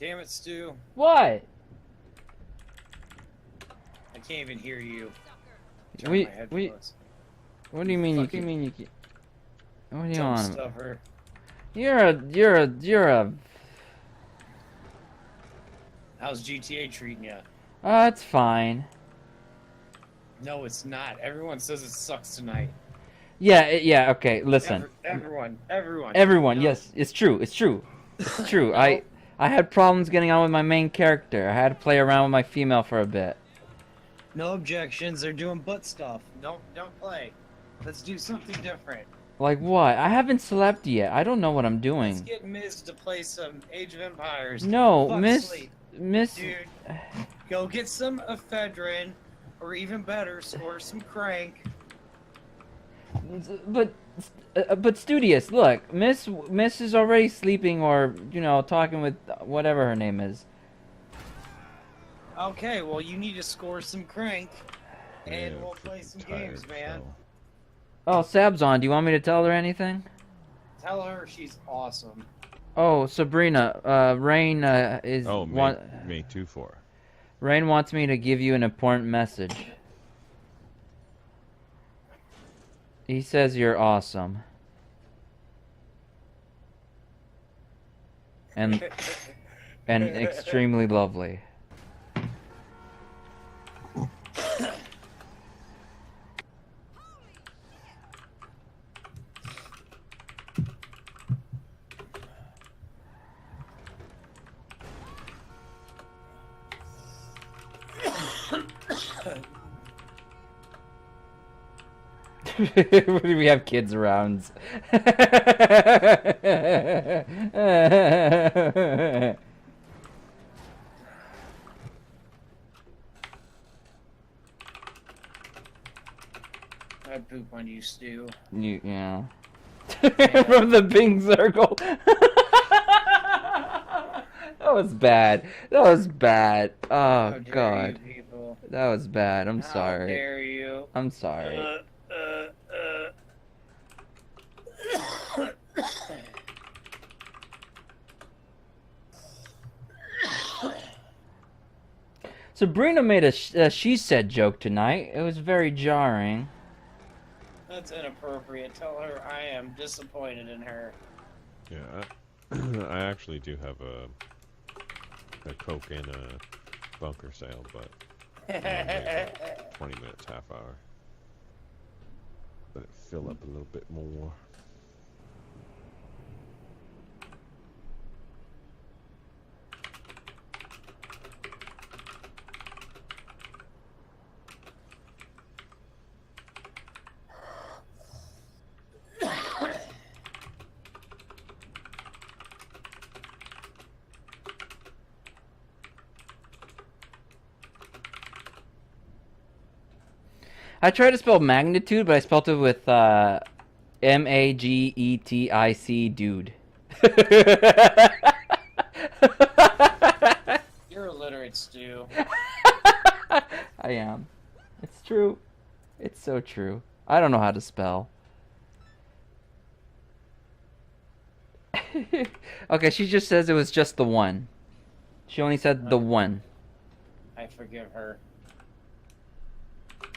Damn it, Stu. What? I can't even hear you. Turn We my headphones. What do you mean Fucking you can't? What do you dumb want? stuffer. You're a. How's GTA treating you? It's fine. No, it's not. Everyone says it sucks tonight. Yeah. Okay, listen. Everyone. Everyone, No. yes, it's true. It's true. It's true. No. I had problems getting on with my main character. I had to play around with my female for a bit. No objections. They're doing butt stuff. Don't play. Let's do something different. Like what? I haven't slept yet. I don't know what I'm Let's doing. get Miz to play some Age of Empires. No, Fuck sleep. Miss. Dude, go get some ephedrine, or even better, score some crank. But Studious, look, Miss is already sleeping or talking with whatever her name is. Okay, well you need to score some crank, and Yeah, we'll play some tired, games, man. so- Oh, Sab's on. Do you want me to tell her anything? Tell her she's awesome. Oh, Sabrina, Rain is Oh, May 2-4. Rain wants me to give you an important message. He says you're awesome. And extremely lovely. We have kids around. I'd poop on you, Stu. Yeah. From the pink circle. That was bad. That was bad. How Oh dare God. you people. That was bad. I'm How sorry. dare you. I'm sorry. Sabrina made a she said joke tonight. It was very jarring. That's inappropriate. Tell her I am disappointed in her. Yeah, I actually do have a Coke and a bunker sale, but maybe about 20 minutes, half hour. Let it fill up a little bit more. I tried to spell magnitude, but I spelled it with Magetic, dude. You're illiterate, Stu. I am. It's true. It's so true. I don't know how to spell. Okay, she just says it was just the one. She only said the one. I forgive her.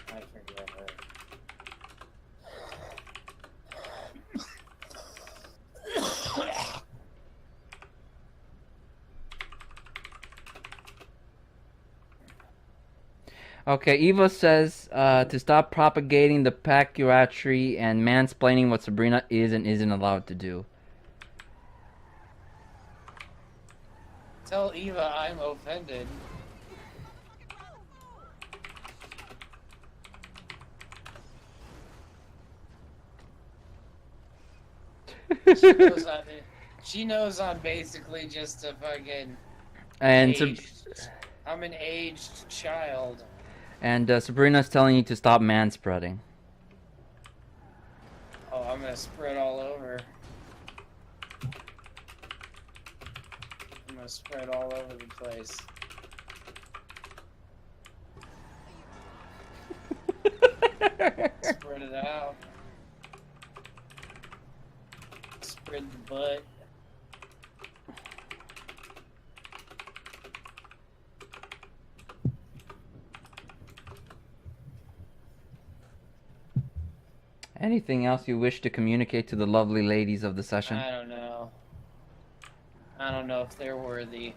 I forgive her. Okay, Eva says to stop propagating the pacuatry and mansplaining what Sabrina is and isn't allowed to do. Tell Eva I'm offended. She knows I'm basically just a fucking And I'm an aged child. Sabrina's telling you to stop manspreading. Oh, I'm gonna spread all over. I'm gonna spread all over the place. Spread it out. Spread the butt. Anything else you wish to communicate to the lovely ladies of the session? I don't know. I don't know if they're worthy.